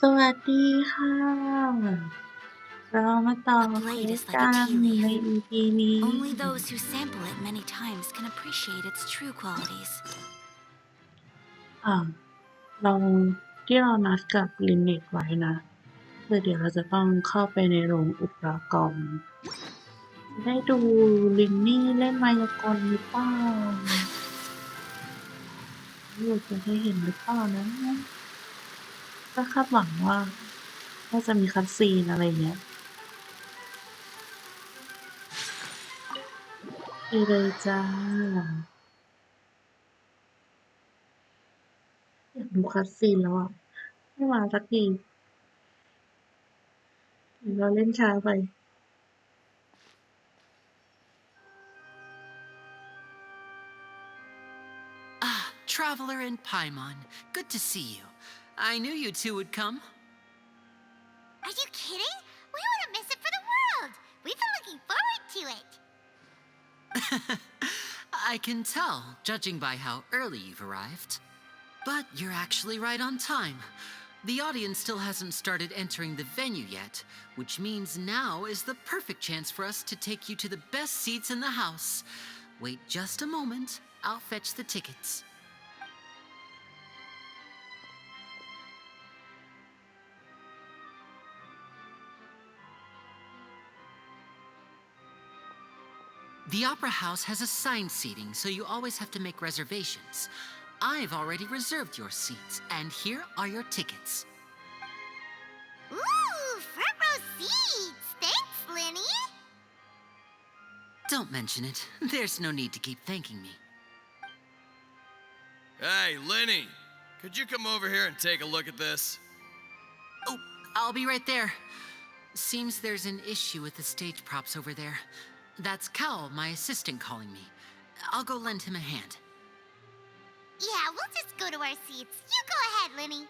สวัสดีค่ะ เรามาต่อ A เคว blade ส is like กั a น tea ใน leaf. EP นี้ Only those who sample it many times can appreciate its true qualities. อ่าเราที่เรานัดกับลินเน็ตไว้นะคือเดี๋ยวเราจะต้องเข้าไปในโรงอุปกรณ์ได้ดูลินนี่เล่นมายากลหรือเปล่าอยู่จะได้เห็นหรือเปล่านะก็คาดหวังว่าน่าจะมีคัตซีนอะไรเงี้ยไปเลยจ้าอยากดูคัตซีนแล้วอ่ะไม่มาสักทีหรือเราเล่นช้าไป Ah, Traveler and Paimon, good to see you. I knew you two would come. Are you kidding? We wouldn't miss it for the world. We've been looking forward to it. I can tell, judging by how early you've arrived. But you're actually right on time. The audience still hasn't started entering the venue yet, which means now is the perfect chance for us to take you to the best seats in the house. Wait just a moment, I'll fetch the tickets. The Opera House has assigned seating, so you always have to make reservations. I've already reserved your seats, and here are your tickets. Ooh, front row seats. Thanks, Lyney. Don't mention it. There's no need to keep thanking me. Hey, Lyney, could you come over here and take a look at this? Oh, I'll be right there. Seems there's an issue with the stage props over there. That's Cal, my assistant, calling me. I'll go lend him a hand. Yeah, we'll just go to our seats. You go ahead, Lyney.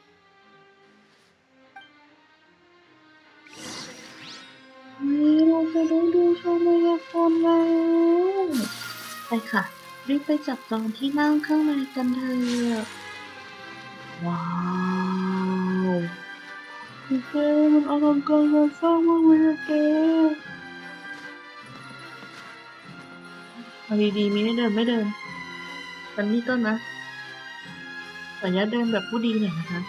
เราจะได้ดูโชว์มายากลแล้วไปค่ะรีบไปจับจองที่นั่งข้างในกันเถอะว้าวแกมันอลังการงานสร้างมากเลยอะแกเอาดีๆมีให้เดินไม่เดินกันนี่ต้นนะขออนุญาตเดินแบบผู้ดีหน่อยนะคะ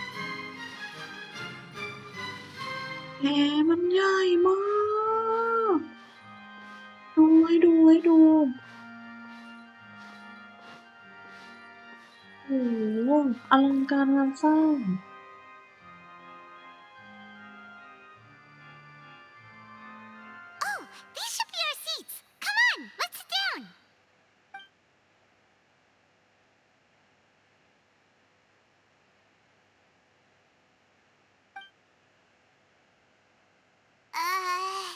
แกมันใหญ่มากดูให้ดูให้ดูโอ้โหอลังการงานสร้าง Oh, these should be our seats. Come on, let's sit down. Uh...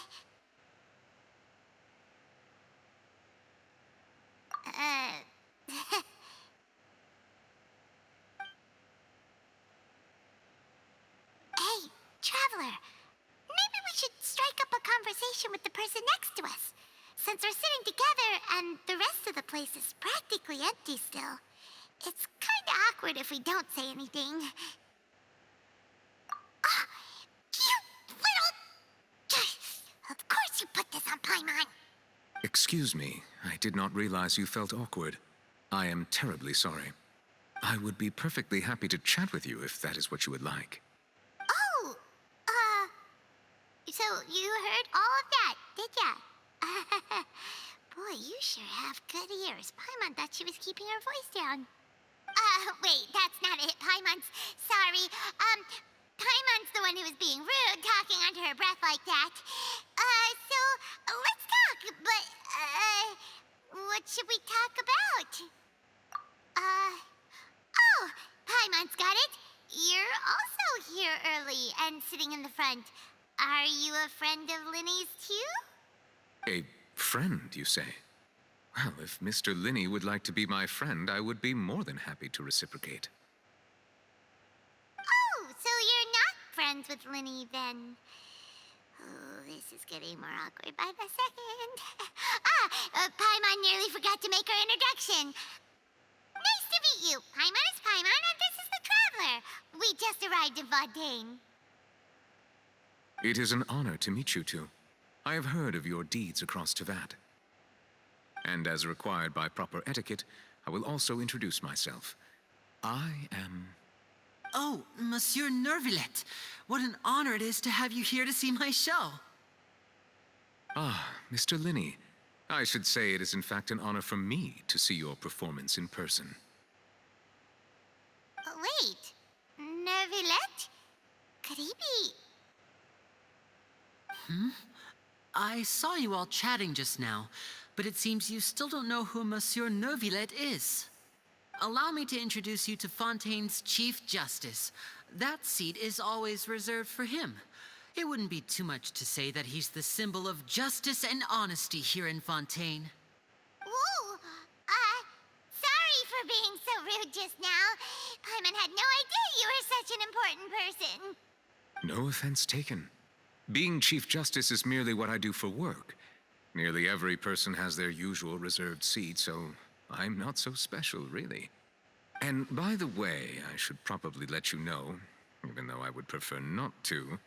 Hey, Traveler. Maybe we should strike up a conversation with the person next to us. Since we're sitting together and the rest of the place is practically empty still, it's kinda awkward if we don't say anything. Ah, you little... Of course you put this on Paimon. Excuse me, I did not realize you felt awkward. I am terribly sorry. I would be perfectly happy to chat with you if that is what you would like. Oh, so you heard all of that, did ya? Boy, you sure have good ears. Paimon thought she was keeping her voice down. Wait, that's not it. Paimon's sorry. Paimon's the one who was being rude, talking under her breath like that. So let's talk, but, what should we talk about? Oh, Paimon's got it. You're also here early and sitting in the front. Are you a friend of Lyney's too? A friend, you say? Well, if Mr. Lyney would like to be my friend, I would be more than happy to reciprocate. Oh, so you're not friends with Lyney then? Oh, this is getting more awkward by the second. Paimon nearly forgot to make her introduction. Nice to meet you. Paimon is Paimon and this is the Traveler. We just arrived in Fontaine. It is an honor to meet you two. I have heard of your deeds across Teyvat. And as required by proper etiquette, I will also introduce myself. I am... Oh, Monsieur Nervillet, what an honor it is to have you here to see my show. Ah, Mr. Lyney. I should say it is in fact an honor for me to see your performance in person. Wait, Nervillet? Could he be... I saw you all chatting just now, but it seems you still don't know who Monsieur Nervillet is. Allow me to introduce you to Fontaine's Chief Justice. That seat is always reserved for him. It wouldn't be too much to say that he's the symbol of justice and honesty here in Fontaine. Ooh, sorry for being so rude just now. Paimon had no idea you were such an important person. No offense taken. Being Chief Justice is merely what I do for work. Nearly every person has their usual reserved seat, so I'm not so special, really. And by the way, I should probably let you know, even though I would prefer not to.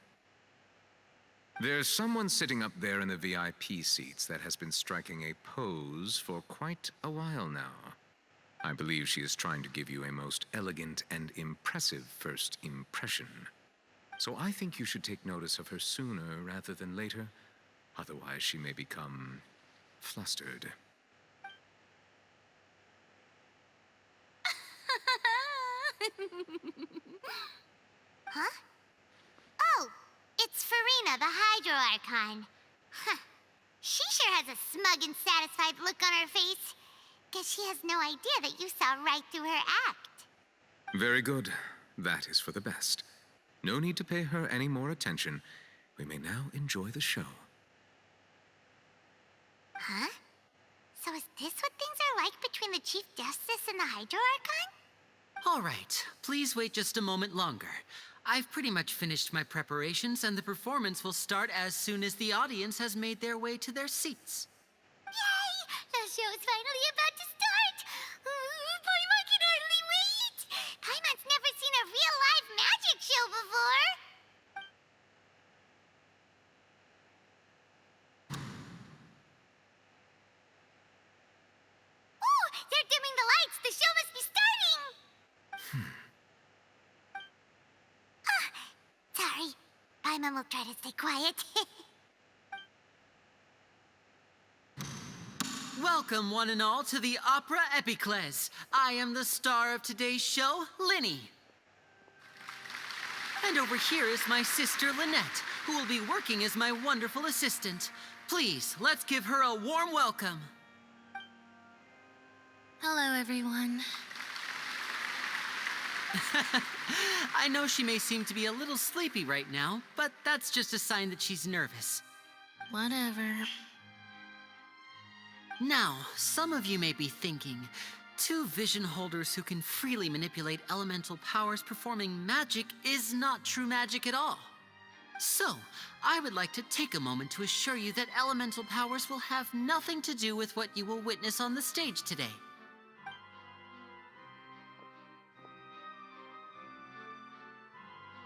There's someone sitting up there in the VIP seats that has been striking a pose for quite a while now. I believe she is trying to give you a most elegant and impressive first impression. So I think you should take notice of her sooner rather than later. Otherwise, she may become flustered. Huh? Oh, it's Farina, the Hydro Archon. Huh. She sure has a smug and satisfied look on her face. Guess she has no idea that you saw right through her act. Very good. That is for the best. No need to pay her any more attention. We may now enjoy the show. Huh? So is this what things are like between the Chief Justice and the Hydro Archon? All right, please wait just a moment longer. I've pretty much finished my preparations, and the performance will start as soon as the audience has made their way to their seats. Yay! The show's finally about to start! Paimon can hardly wait! Paimon's never seen a real live magic show before! Ooh! They're dimming the lights! The show must be starting! Sorry. Paimon will try to stay quiet. Welcome, one and all, to the Opera Epiclese. I am the star of today's show, Lyney. And over here is my sister, Lynette, who will be working as my wonderful assistant. Please, let's give her a warm welcome. Hello, everyone. I know she may seem to be a little sleepy right now, but that's just a sign that she's nervous. Whatever. Now, some of you may be thinking, two vision holders who can freely manipulate elemental powers performing magic is not true magic at all. So, I would like to take a moment to assure you that elemental powers will have nothing to do with what you will witness on the stage today.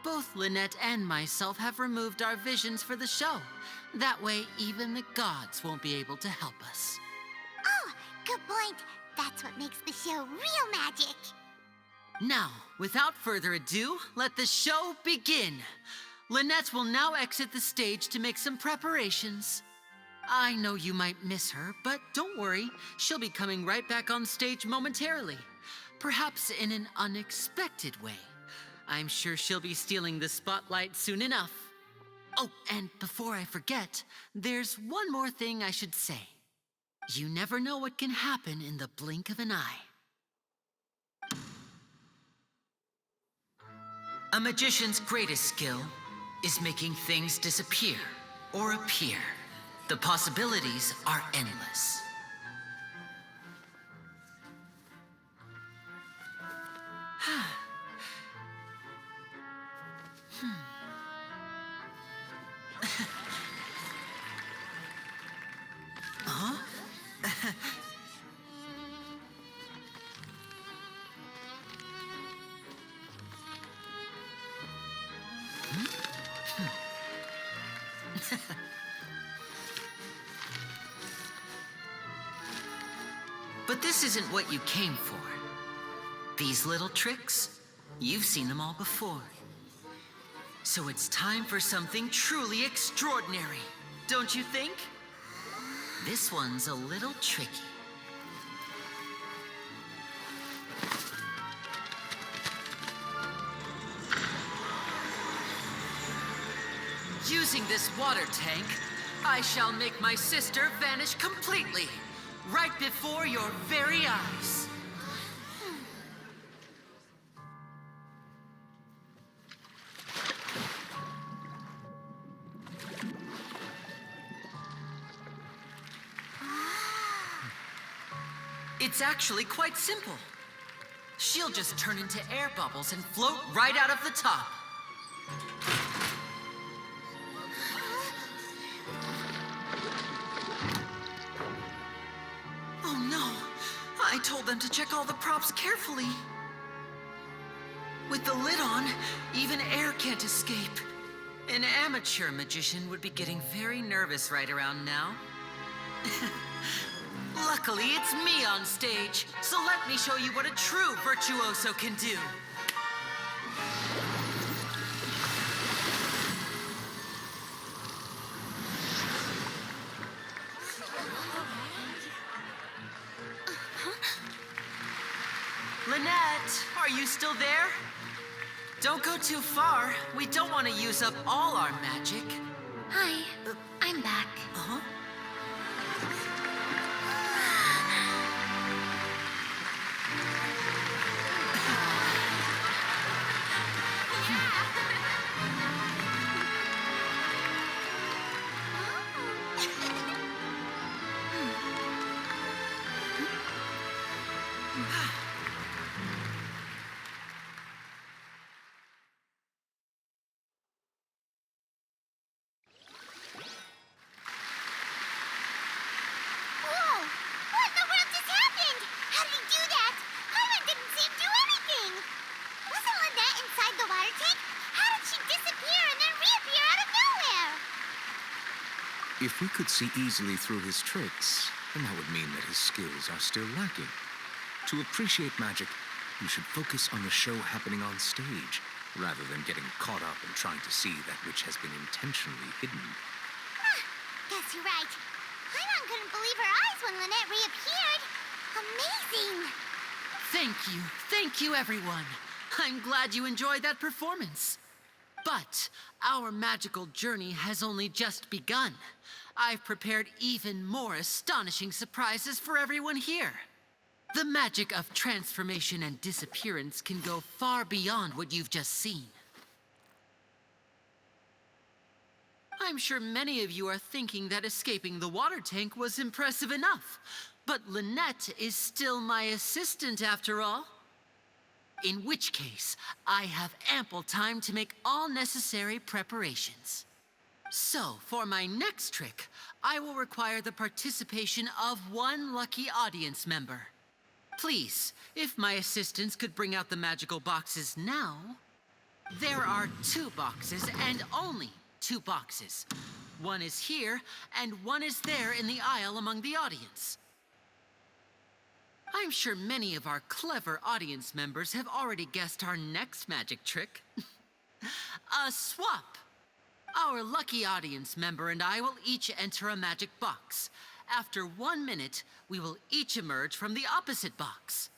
Both Lynette and myself have removed our visions for the show. That way, even the gods won't be able to help us. Oh, good point. That's what makes the show real magic. Now, without further ado, let the show begin. Lynette will now exit the stage to make some preparations. I know you might miss her, but don't worry. She'll be coming right back on stage momentarily. Perhaps in an unexpected way. I'm sure she'll be stealing the spotlight soon enough. Oh, and before I forget, there's one more thing I should say. You never know what can happen in the blink of an eye. A magician's greatest skill is making things disappear or appear. The possibilities are endless. this isn't what you came for. These little tricks, you've seen them all before. So it's time for something truly extraordinary, don't you think? This one's a little tricky. Using this water tank, I shall make my sister vanish completely, right before your very eyes. It's actually quite simple. She'll just turn into air bubbles and float right out of the top. Oh no, I told them to check all the props carefully. With the lid on, even air can't escape. An amateur magician would be getting very nervous right around now. Luckily, it's me on stage, so let me show you what a true virtuoso can do. Lynette, are you still there? Don't go too far. We don't want to use up all our magic. Hi, I'm back. Huh? Whoa! What in the world just happened? How did he do that? Paimon didn't see him do anything. Wasn't Lynette inside the water tank? How did she disappear and then reappear out of nowhere? If we could see easily through his tricks, then that would mean that his skills are still lacking. To appreciate magic, you should focus on the show happening on stage, rather than getting caught up in trying to see that which has been intentionally hidden. Guess you're right. Paimon couldn't believe her eyes when Lynette reappeared. Amazing! Thank you, everyone. I'm glad you enjoyed that performance. But our magical journey has only just begun. I've prepared even more astonishing surprises for everyone here. The magic of transformation and disappearance can go far beyond what you've just seen. I'm sure many of you are thinking that escaping the water tank was impressive enough, but Lynette is still my assistant after all. In which case, I have ample time to make all necessary preparations. So, for my next trick, I will require the participation of one lucky audience member. Please, if my assistants could bring out the magical boxes now. There are 2 boxes and only 2 boxes. One is here and one is there in the aisle among the audience. I'm sure many of our clever audience members have already guessed our next magic trick. A swap. Our lucky audience member and I will each enter a magic box. After 1 minute, we will each emerge from the opposite box.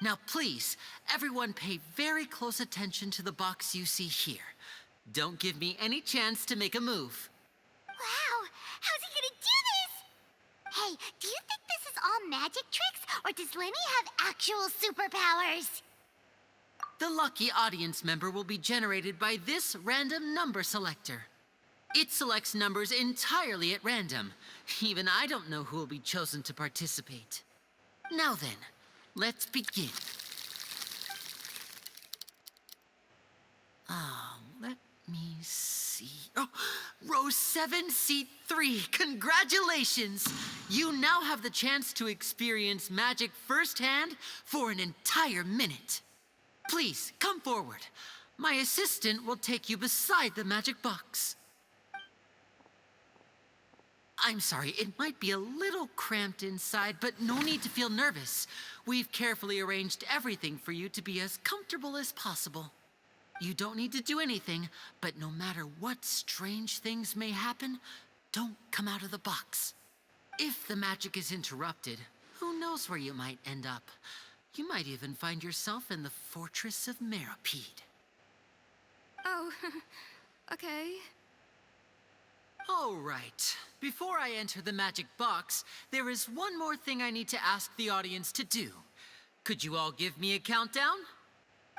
Now please, everyone pay very close attention to the box you see here. Don't give me any chance to make a move. Wow! How's he gonna do this? Hey, do you think this is all magic tricks, or does Lyney have actual superpowers? The lucky audience member will be generated by this random number selector. It selects numbers entirely at random. Even I don't know who will be chosen to participate. Now then, let's begin. Let me see. Oh, row 7, seat 3. Congratulations! You now have the chance to experience magic firsthand for an entire minute. Please, come forward. My assistant will take you beside the magic box. I'm sorry, it might be a little cramped inside, but no need to feel nervous. We've carefully arranged everything for you to be as comfortable as possible. You don't need to do anything, but no matter what strange things may happen, don't come out of the box. If the magic is interrupted, who knows where you might end up? You might even find yourself in the fortress of Meropide. Oh, okay. All right. Before I enter the magic box, there is one more thing I need to ask the audience to do. Could you all give me a countdown?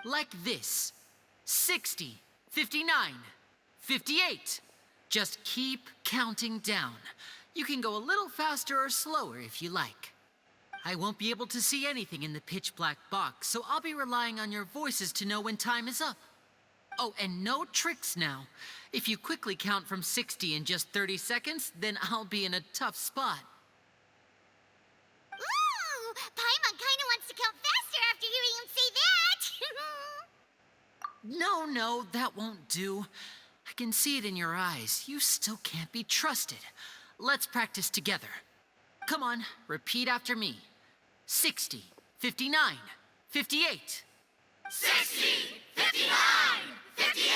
Like this. 60, 59, 58. Just keep counting down. You can go a little faster or slower if you like. I won't be able to see anything in the pitch black box, so I'll be relying on your voices to know when time is up. Oh, and no tricks now. If you quickly count from 60 in just 30 seconds, then I'll be in a tough spot. Ooh! Paimon kinda wants to count faster after hearing him say that! No, that won't do. I can see it in your eyes. You still can't be trusted. Let's practice together. Come on, repeat after me. 60, 59, 58. 60! 59! 58!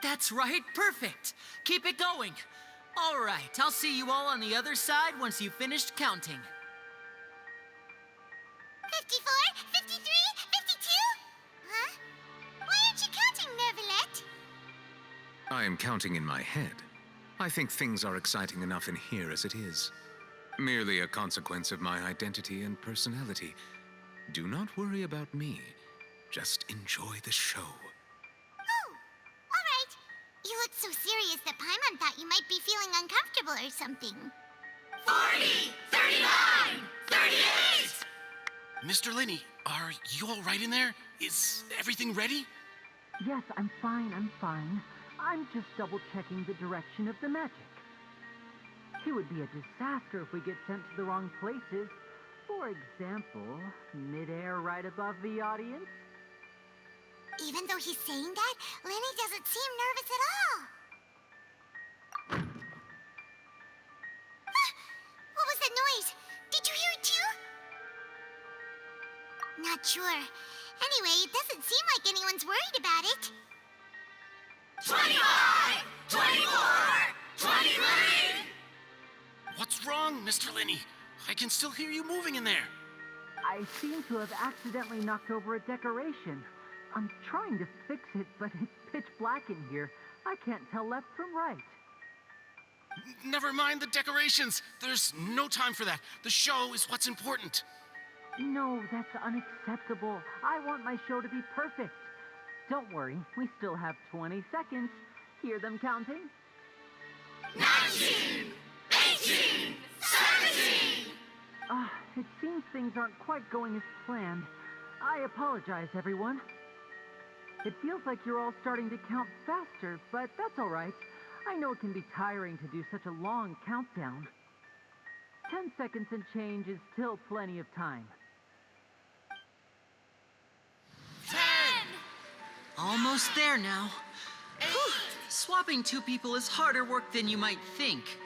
That's right, perfect. Keep it going. All right, I'll see you all on the other side once you've finished counting. 54, 53, 52? Huh? Why aren't you counting, Nervalet? I am counting in my head. I think things are exciting enough in here as it is. Merely a consequence of my identity and personality. Do not worry about me. Just enjoy the show. Oh, all right. You look so serious that Paimon thought you might be feeling uncomfortable or something. 40, 39, 38! Mr. Lyney, are you all right in there? Is everything ready? Yes, I'm fine. I'm just double-checking the direction of the magic. It would be a disaster if we get sent to the wrong places. For example, mid-air right above the audience. Even though he's saying that, Lyney doesn't seem nervous at all. Ah, what was that noise? Did you hear it too? Not sure. Anyway, it doesn't seem like anyone's worried about it. 25! 24! 23! What's wrong, Mr. Lyney? I can still hear you moving in there. I seem to have accidentally knocked over a decoration. I'm trying to fix it, but it's pitch black in here. I can't tell left from right. Never mind the decorations. There's no time for that. The show is what's important. No, that's unacceptable. I want my show to be perfect. Don't worry, we still have 20 seconds. Hear them counting? 19! 18! 17! It seems things aren't quite going as planned. I apologize, everyone. It feels like you're all starting to count faster, but that's all right. I know it can be tiring to do such a long countdown. 10 seconds and change is still plenty of time. 10! Almost there now. Whew. Swapping two people is harder work than you might think.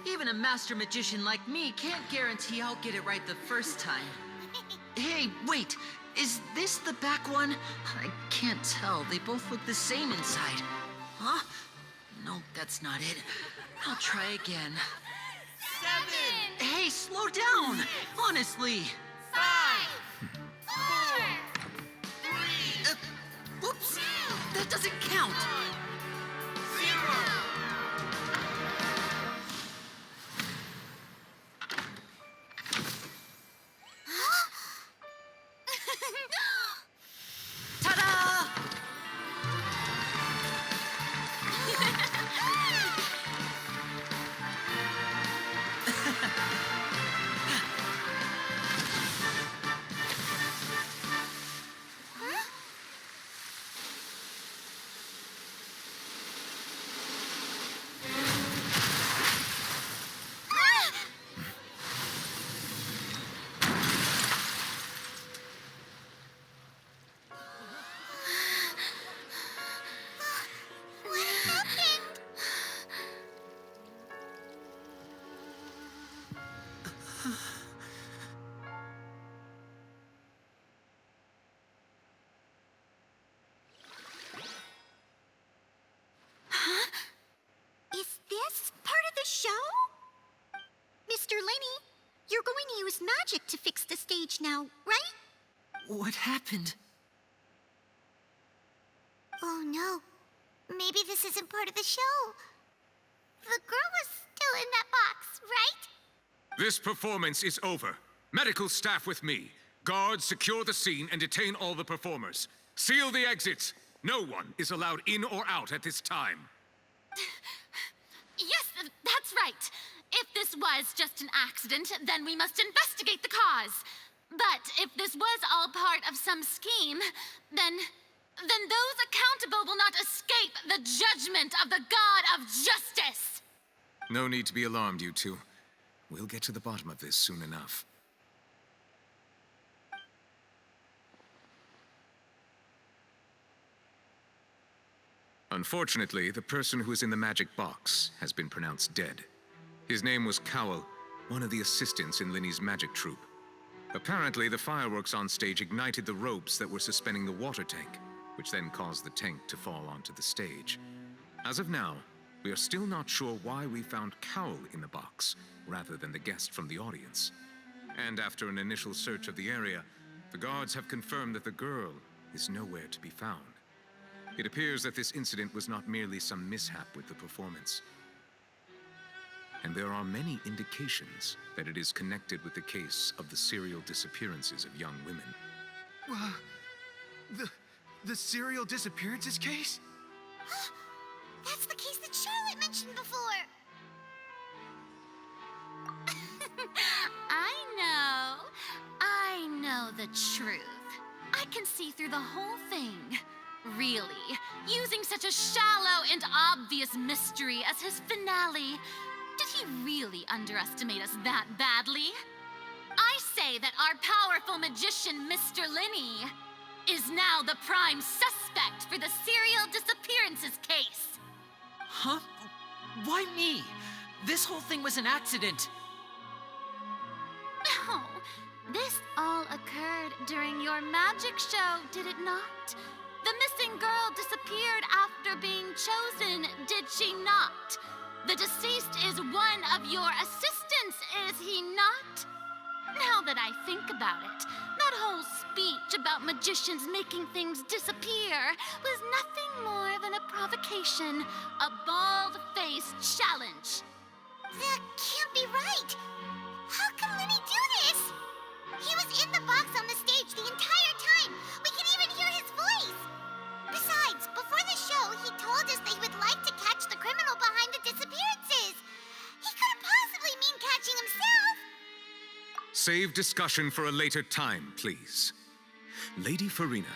Even a master magician like me can't guarantee I'll get it right the first time. Hey, wait. Is this the back one? I can't tell. They both look the same inside. Huh? No, that's not it. I'll try again. 7! Hey, slow down! Honestly. 5! 4! 3! Whoops! That doesn't count! 0! Ta-da! stage now, right? What happened? Oh no. Maybe this isn't part of the show. The girl was still in that box, right? This performance is over. Medical staff with me. Guards, secure the scene and detain all the performers. Seal the exits. No one is allowed in or out at this time. Yes, that's right. If this was just an accident, then we must investigate the cause. But if this was all part of some scheme, then those accountable will not escape the judgment of the God of Justice. No need to be alarmed, you two. We'll get to the bottom of this soon enough. Unfortunately, the person who is in the magic box has been pronounced dead. His name was Cowell, one of the assistants in Lyney's magic troupe. Apparently, the fireworks on stage ignited the ropes that were suspending the water tank, which then caused the tank to fall onto the stage. As of now, we are still not sure why we found Cowell in the box, rather than the guest from the audience. And after an initial search of the area, the guards have confirmed that the girl is nowhere to be found. It appears that this incident was not merely some mishap with the performance. And there are many indications that it is connected with the case of the serial disappearances of young women. The serial disappearances case? That's the case that Charlotte mentioned before. I know the truth. I can see through the whole thing. Really, using such a shallow and obvious mystery as his finale, did he really underestimate us that badly? I say that our powerful magician, Mr. Lyney, is now the prime suspect for the serial disappearances case. Huh? Why me? This whole thing was an accident. No, this all occurred during your magic show, did it not? The missing girl disappeared after being chosen, did she not? The deceased is one of your assistants, is he not? Now that I think about it, that whole speech about magicians making things disappear was nothing more than a provocation, a bald-faced challenge. That can't be right. How can Lyney do this? He was in the box on the stage the entire time. We can even hear his voice. Besides, before the show, he told us that he would like to catch the criminal behind the disappearances. He couldn't possibly mean catching himself. Save discussion for a later time, please. Lady Farina,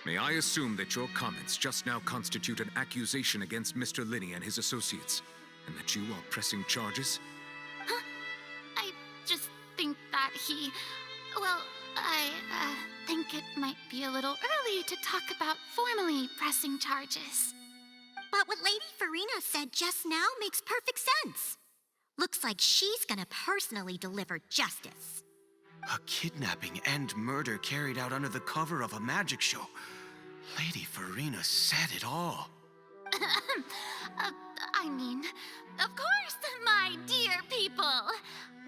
may I assume that your comments just now constitute an accusation against Mr. Lyney and his associates, and that you are pressing charges? Huh? I just think that he... Well, I think it might be a little early to talk about formally pressing charges. But what Lady Farina said just now makes perfect sense. Looks like she's gonna personally deliver justice. A kidnapping and murder carried out under the cover of a magic show. Lady Farina said it all. I mean, of course, my dear people.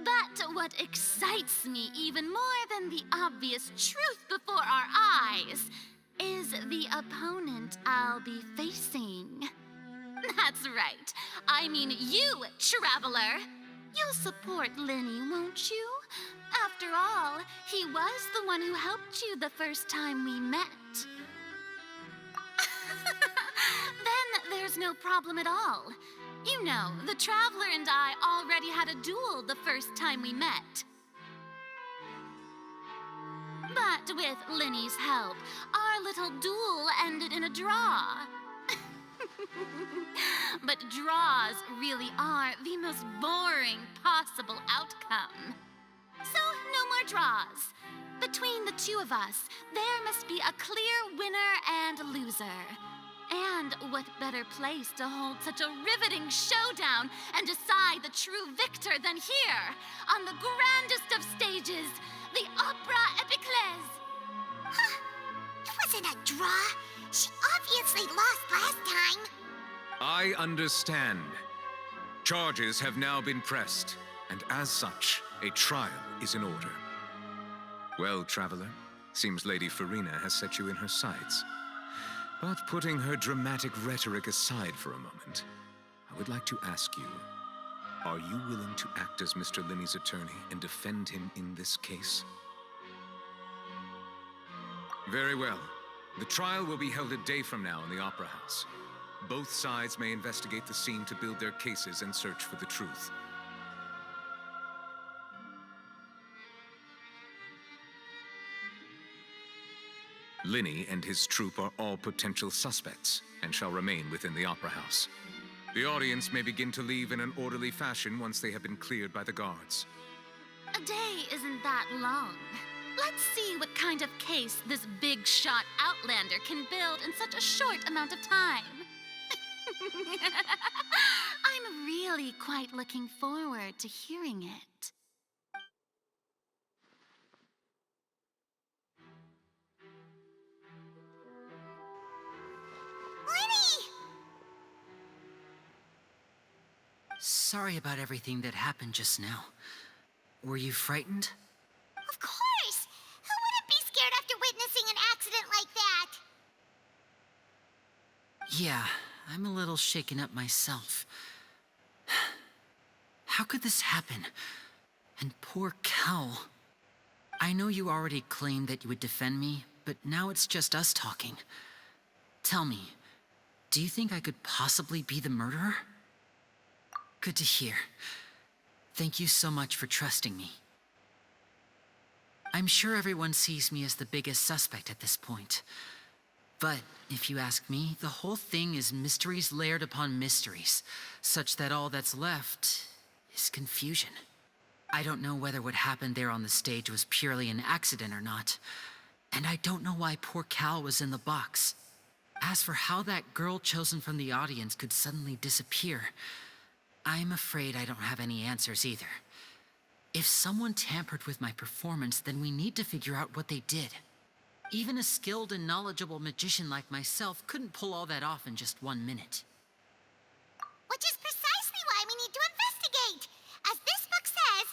But what excites me even more than the obvious truth before our eyes is the opponent I'll be facing. That's right. I mean you, Traveler. You'll support Lyney, won't you? After all, he was the one who helped you the first time we met. Then there's no problem at all. You know, the Traveler and I already had a duel the first time we met. But with Lyney's help, our little duel ended in a draw. But draws really are the most boring possible outcome. So, no more draws. Between the two of us, there must be a clear winner and loser. And what better place to hold such a riveting showdown and decide the true victor than here, on the grandest of stages, the Opera Epiclese. Huh? It wasn't a draw. She obviously lost last time. I understand. Charges have now been pressed, and as such, a trial is in order. Well, traveler, seems Lady Farina has set you in her sights. But putting her dramatic rhetoric aside for a moment, I would like to ask you, are you willing to act as Mr. Lyney's attorney and defend him in this case? Very well. The trial will be held a day from now in the Opera House. Both sides may investigate the scene to build their cases and search for the truth. Lyney and his troupe are all potential suspects and shall remain within the Opera House. The audience may begin to leave in an orderly fashion once they have been cleared by the guards. A day isn't that long. Let's see what kind of case this big shot outlander can build in such a short amount of time. I'm really quite looking forward to hearing it. Lyney! Sorry about everything that happened just now. Were you frightened? Of course! Who wouldn't be scared after witnessing an accident like that? Yeah, I'm a little shaken up myself. How could this happen? And poor Cal. I know you already claimed that you would defend me, but now it's just us talking. Tell me, do you think I could possibly be the murderer? Good to hear. Thank you so much for trusting me. I'm sure everyone sees me as the biggest suspect at this point. But if you ask me, the whole thing is mysteries layered upon mysteries, such that all that's left is confusion. I don't know whether what happened there on the stage was purely an accident or not, and I don't know why poor Cal was in the box. As for how that girl chosen from the audience could suddenly disappear, I'm afraid I don't have any answers either. If someone tampered with my performance, then we need to figure out what they did. Even a skilled and knowledgeable magician like myself couldn't pull all that off in just 1 minute. Which is precisely why we need to investigate. As this book says,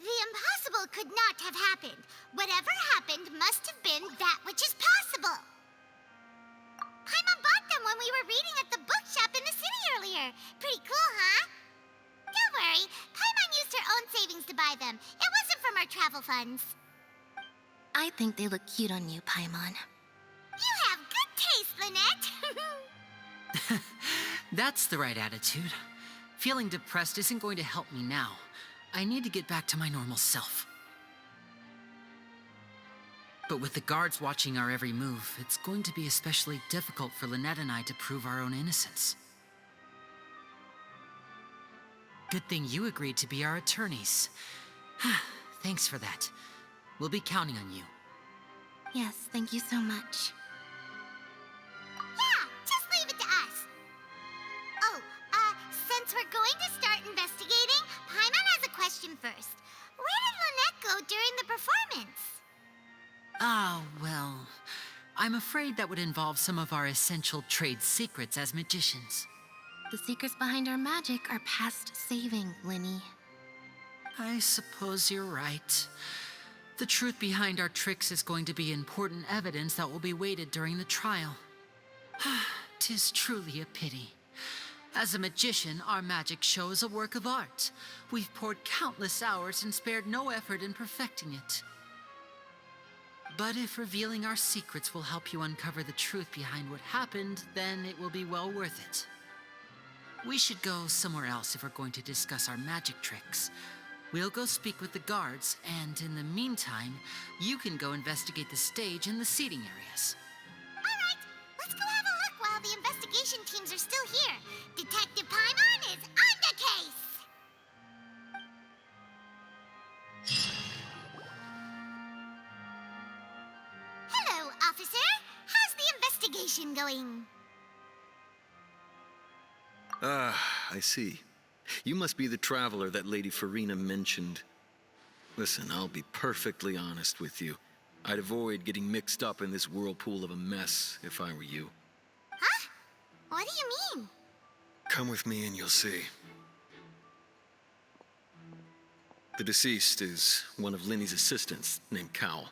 the impossible could not have happened. Whatever happened must have been that which is possible. Paimon bought them when we were reading at the bookshop in the city earlier. Pretty cool, huh? Don't worry, Paimon used her own savings to buy them. It wasn't from our travel funds. I think they look cute on you, Paimon. You have good taste, Lynette. That's the right attitude. Feeling depressed isn't going to help me now. I need to get back to my normal self. But with the guards watching our every move, it's going to be especially difficult for Lynette and I to prove our own innocence. Good thing you agreed to be our attorneys. Thanks for that. We'll be counting on you. Yes, thank you so much. Yeah, just leave it to us. Oh, since we're going to start investigating, Paimon has a question first. Where did Lynette go during the performance? Ah, well, I'm afraid that would involve some of our essential trade secrets as magicians. The secrets behind our magic are past saving, Lyney. I suppose you're right. The truth behind our tricks is going to be important evidence that will be weighted during the trial. 'Tis truly a pity. As a magician, our magic show is a work of art. We've poured countless hours and spared no effort in perfecting it. But if revealing our secrets will help you uncover the truth behind what happened, then it will be well worth it. We should go somewhere else if we're going to discuss our magic tricks. We'll go speak with the guards, and in the meantime, you can go investigate the stage and the seating areas. All right, let's go have a look while the investigation teams are still here. Detective Paimon is on the case! Hello, officer. How's the investigation going? Ah, I see. You must be the traveler that Lady Farina mentioned. Listen, I'll be perfectly honest with you. I'd avoid getting mixed up in this whirlpool of a mess if I were you. Huh? What do you mean? Come with me and you'll see. The deceased is one of Lyney's assistants named Cal.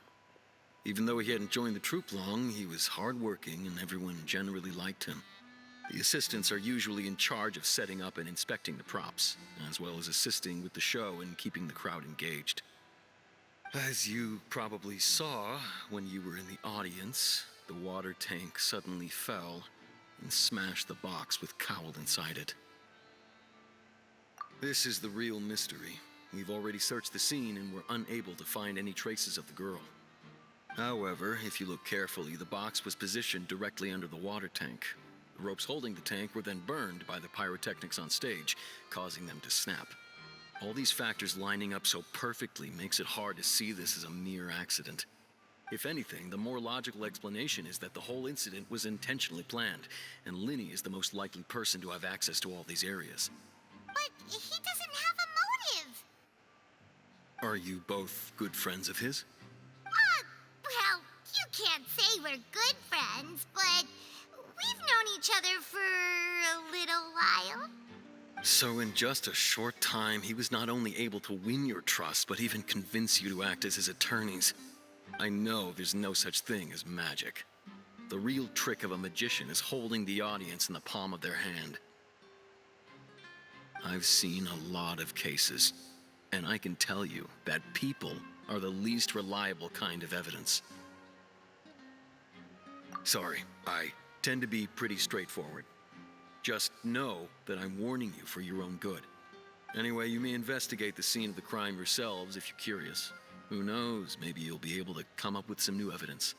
Even though he hadn't joined the troupe long, he was hardworking and everyone generally liked him. The assistants are usually in charge of setting up and inspecting the props, as well as assisting with the show and keeping the crowd engaged. As you probably saw when you were in the audience, the water tank suddenly fell and smashed the box with Cowl inside it. This is the real mystery. We've already searched the scene and were unable to find any traces of the girl. However, if you look carefully, the box was positioned directly under the water tank. The ropes holding the tank were then burned by the pyrotechnics on stage, causing them to snap. All these factors lining up so perfectly makes it hard to see this as a mere accident. If anything, the more logical explanation is that the whole incident was intentionally planned, and Lyney is the most likely person to have access to all these areas. But he doesn't have a motive. Are you both good friends of his? Well, you can't say we're good friends, but we've known each other for a little while. So in just a short time, he was not only able to win your trust, but even convince you to act as his attorneys. I know there's no such thing as magic. The real trick of a magician is holding the audience in the palm of their hand. I've seen a lot of cases, and I can tell you that people are the least reliable kind of evidence. Sorry, I tend to be pretty straightforward. Just know that I'm warning you for your own good. Anyway, you may investigate the scene of the crime yourselves if you're curious. Who knows, maybe you'll be able to come up with some new evidence.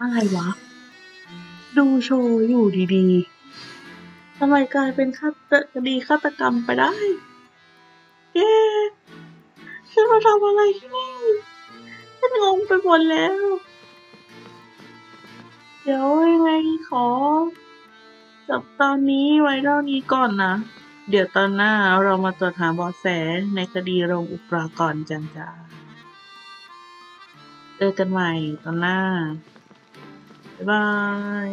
อะไรวะดูโชว์อยู่ดีๆทำไมกลายเป็นคดีฆาตกรรมไปได้เอ๊ะฉันมาทำอะไรที่นี่ฉันงงไปหมดแล้วเดี๋ยวยังไงขอจบตอนนี้ไว้เท่านี้ก่อนนะเดี๋ยวตอนหน้าเรามาตรวจหาเบาะแสในคดีโรงอุปกรณ์กันจ้าเจอกันใหม่ตอนหน้าบ๊ายบาย